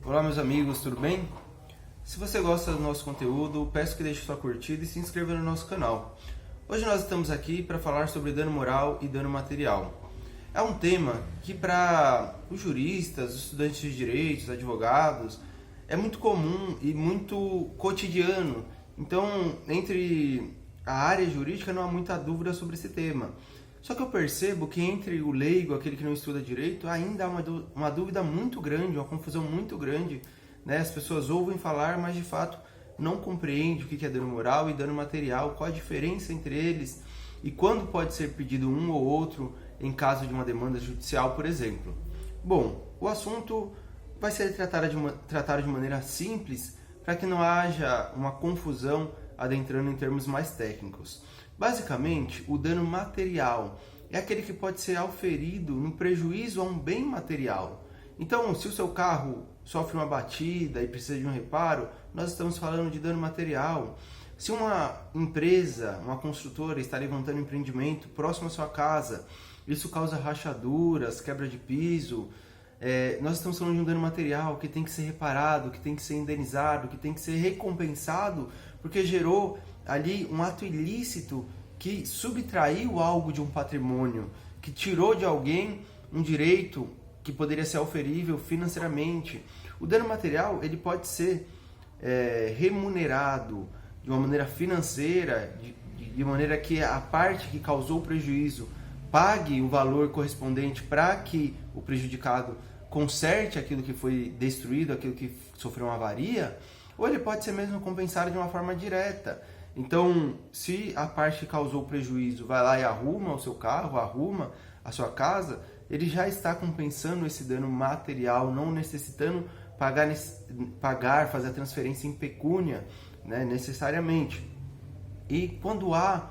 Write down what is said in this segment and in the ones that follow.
Olá meus amigos, tudo bem? Se você gosta do nosso conteúdo, peço que deixe sua curtida e se inscreva no nosso canal. Hoje nós estamos aqui para falar sobre dano moral e dano material. É um tema que para os juristas, os estudantes de direitos, advogados, é muito comum e muito cotidiano. Então, entre a área jurídica não há muita dúvida sobre esse tema. Só que eu percebo que entre o leigo, aquele que não estuda direito, ainda há uma dúvida muito grande, uma confusão muito grande, né? As pessoas ouvem falar, mas de fato não compreendem o que é dano moral e dano material, qual a diferença entre eles e quando pode ser pedido um ou outro em caso de uma demanda judicial, por exemplo. Bom, o assunto vai ser tratado de maneira simples para que não haja uma confusão adentrando em termos mais técnicos. Basicamente, o dano material é aquele que pode ser auferido no prejuízo a um bem material. Então, se o seu carro sofre uma batida e precisa de um reparo, nós estamos falando de dano material. Se uma empresa, uma construtora está levantando um empreendimento próximo à sua casa, isso causa rachaduras, quebra de piso, nós estamos falando de um dano material que tem que ser reparado, que tem que ser indenizado, que tem que ser recompensado, porque gerou ali um ato ilícito que subtraiu algo de um patrimônio, que tirou de alguém um direito que poderia ser auferível financeiramente. O dano material ele pode ser remunerado de uma maneira financeira, de maneira que a parte que causou o prejuízo pague o valor correspondente para que o prejudicado conserte aquilo que foi destruído, aquilo que sofreu uma avaria, ou ele pode ser mesmo compensado de uma forma direta. Então, se a parte que causou o prejuízo vai lá e arruma o seu carro, arruma a sua casa, ele já está compensando esse dano material, não necessitando pagar, fazer a transferência em pecúnia, né, necessariamente. E quando há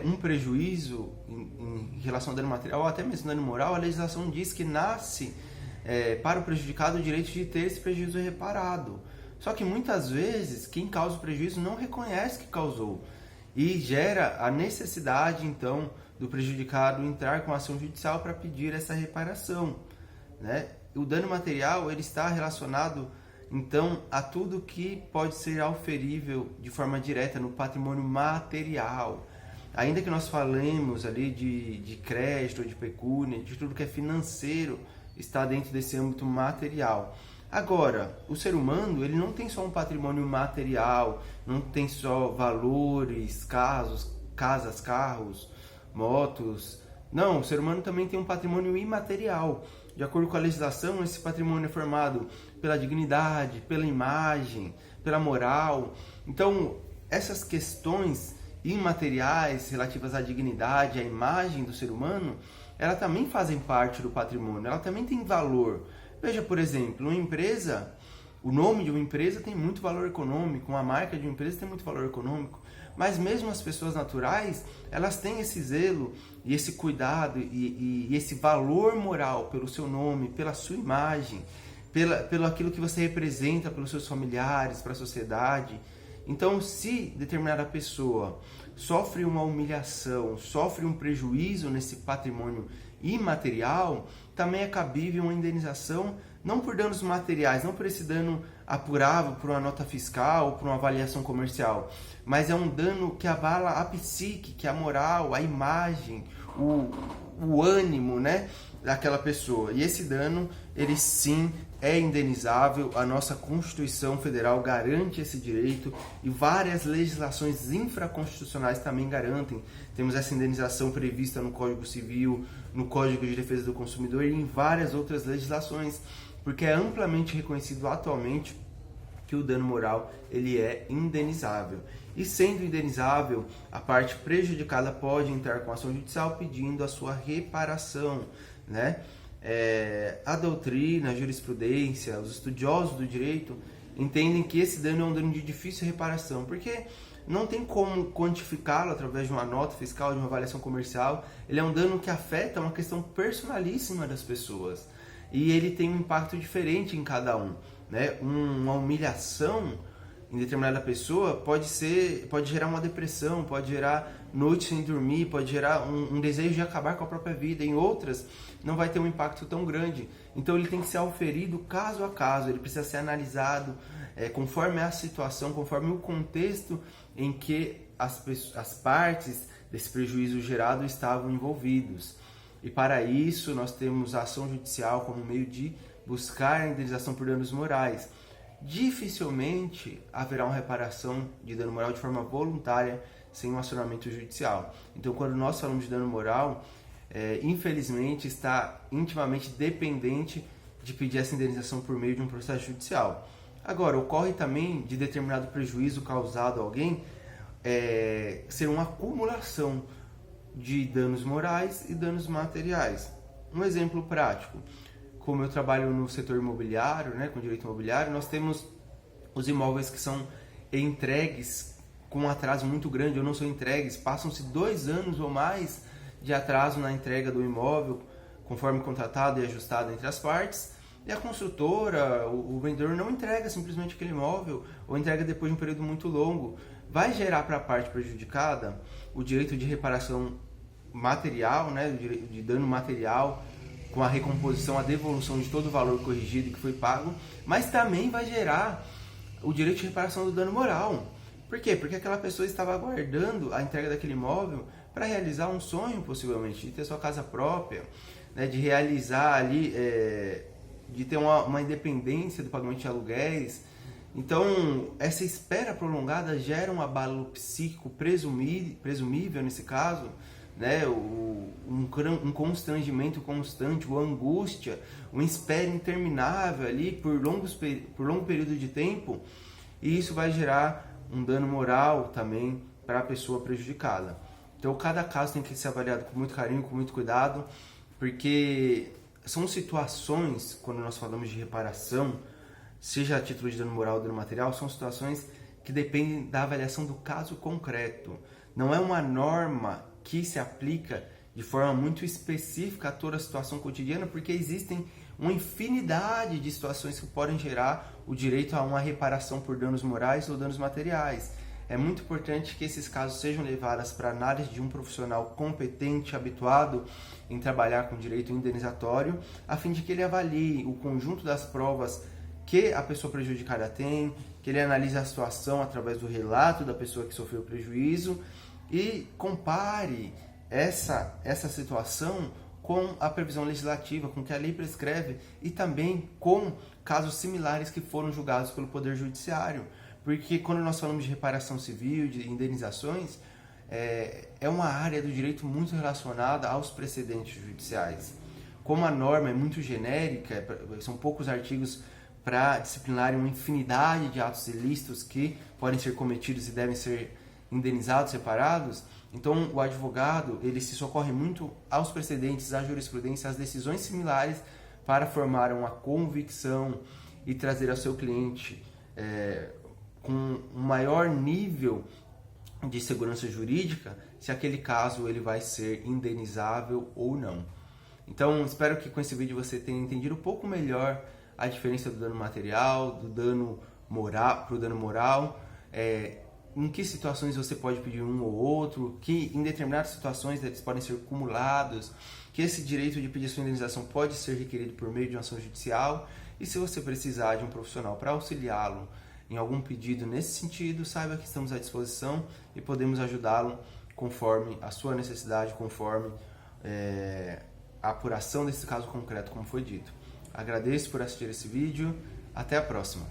um prejuízo em relação ao dano material, ou até mesmo dano moral, a legislação diz que nasce para o prejudicado o direito de ter esse prejuízo reparado. Só que muitas vezes quem causa o prejuízo não reconhece que causou e gera a necessidade então do prejudicado entrar com ação judicial para pedir essa reparação, né? O dano material ele está relacionado então a tudo que pode ser auferível de forma direta no patrimônio material. Ainda que nós falemos ali de crédito, de pecúnia, de tudo que é financeiro, está dentro desse âmbito material. Agora, o ser humano ele não tem só um patrimônio material, não tem só valores, casas, carros, motos. Não, o ser humano também tem um patrimônio imaterial. De acordo com a legislação, esse patrimônio é formado pela dignidade, pela imagem, pela moral. Então, essas questões imateriais relativas à dignidade, à imagem do ser humano, elas também fazem parte do patrimônio, ela também tem valor. Veja, por exemplo, uma empresa, o nome de uma empresa tem muito valor econômico, uma marca de uma empresa tem muito valor econômico, mas mesmo as pessoas naturais, elas têm esse zelo e esse cuidado e esse valor moral pelo seu nome, pela sua imagem, pelo aquilo que você representa pelos seus familiares, para a sociedade. Então, se determinada pessoa sofre uma humilhação, sofre um prejuízo nesse patrimônio imaterial, também é cabível uma indenização, não por danos materiais, não por esse dano apurável por uma nota fiscal, por uma avaliação comercial, mas é um dano que abala a psique, que é a moral, a imagem, o ânimo, né, daquela pessoa. E esse dano, ele sim é indenizável, a nossa Constituição Federal garante esse direito e várias legislações infraconstitucionais também garantem. Temos essa indenização prevista no Código Civil, no Código de Defesa do Consumidor e em várias outras legislações, porque é amplamente reconhecido atualmente que o dano moral ele é indenizável. E sendo indenizável, a parte prejudicada pode entrar com ação judicial pedindo a sua reparação, né? A doutrina, a jurisprudência, os estudiosos do direito entendem que esse dano é um dano de difícil reparação, porque não tem como quantificá-lo através de uma nota fiscal, de uma avaliação comercial. Ele é um dano que afeta uma questão personalíssima das pessoas e ele tem um impacto diferente em cada um, né? Uma humilhação em determinada pessoa pode gerar uma depressão, pode gerar noites sem dormir, pode gerar um desejo de acabar com a própria vida. Em outras, não vai ter um impacto tão grande. Então ele tem que ser auferido caso a caso, ele precisa ser analisado conforme a situação, conforme o contexto em que as partes desse prejuízo gerado estavam envolvidos. E para isso nós temos a ação judicial como meio de buscar a indenização por danos morais. Dificilmente haverá uma reparação de dano moral de forma voluntária sem um acionamento judicial. Então, quando nós falamos de dano moral, infelizmente está intimamente dependente de pedir essa indenização por meio de um processo judicial. Agora, ocorre também de determinado prejuízo causado a alguém ser uma acumulação de danos morais e danos materiais. Um exemplo prático: como eu trabalho no setor imobiliário, com direito imobiliário, nós temos os imóveis que são entregues com um atraso muito grande, ou não são entregues, passam-se 2 anos ou mais de atraso na entrega do imóvel, conforme contratado e ajustado entre as partes, e a construtora, o vendedor não entrega simplesmente aquele imóvel, ou entrega depois de um período muito longo. Vai gerar para a parte prejudicada o direito de reparação material, o direito de dano material, com a recomposição, a devolução de todo o valor corrigido que foi pago, mas também vai gerar o direito de reparação do dano moral. Por quê? Porque aquela pessoa estava aguardando a entrega daquele imóvel para realizar um sonho, possivelmente, de ter sua casa própria, de realizar ali, de ter uma independência do pagamento de aluguéis. Então, essa espera prolongada gera um abalo psíquico presumível nesse caso, um constrangimento constante, uma angústia, uma espera interminável ali por longo período de tempo, e isso vai gerar um dano moral também para a pessoa prejudicada. Então, cada caso tem que ser avaliado com muito carinho, com muito cuidado, porque são situações, quando nós falamos de reparação, seja a título de dano moral ou dano material, são situações que dependem da avaliação do caso concreto. Não é uma norma que se aplica de forma muito específica a toda a situação cotidiana, porque existem uma infinidade de situações que podem gerar o direito a uma reparação por danos morais ou danos materiais. É muito importante que esses casos sejam levados para análise de um profissional competente, habituado em trabalhar com direito indenizatório, a fim de que ele avalie o conjunto das provas que a pessoa prejudicada tem, que ele analise a situação através do relato da pessoa que sofreu o prejuízo e compare essa situação com a previsão legislativa, com o que a lei prescreve, e também com casos similares que foram julgados pelo Poder Judiciário. Porque quando nós falamos de reparação civil, de indenizações, é uma área do direito muito relacionada aos precedentes judiciais. Como a norma é muito genérica, são poucos artigos para disciplinarem uma infinidade de atos ilícitos que podem ser cometidos e devem ser indenizados, reparados, então o advogado ele se socorre muito aos precedentes, à jurisprudência, às decisões similares para formar uma convicção e trazer ao seu cliente com um maior nível de segurança jurídica se aquele caso ele vai ser indenizável ou não. Então, espero que com esse vídeo você tenha entendido um pouco melhor a diferença do dano material, do dano moral, para o dano moral, em que situações você pode pedir um ou outro, que em determinadas situações eles podem ser cumulados, que esse direito de pedir sua indenização pode ser requerido por meio de uma ação judicial, e se você precisar de um profissional para auxiliá-lo em algum pedido nesse sentido, saiba que estamos à disposição e podemos ajudá-lo conforme a sua necessidade, conforme a apuração desse caso concreto, como foi dito. Agradeço por assistir esse vídeo, até a próxima.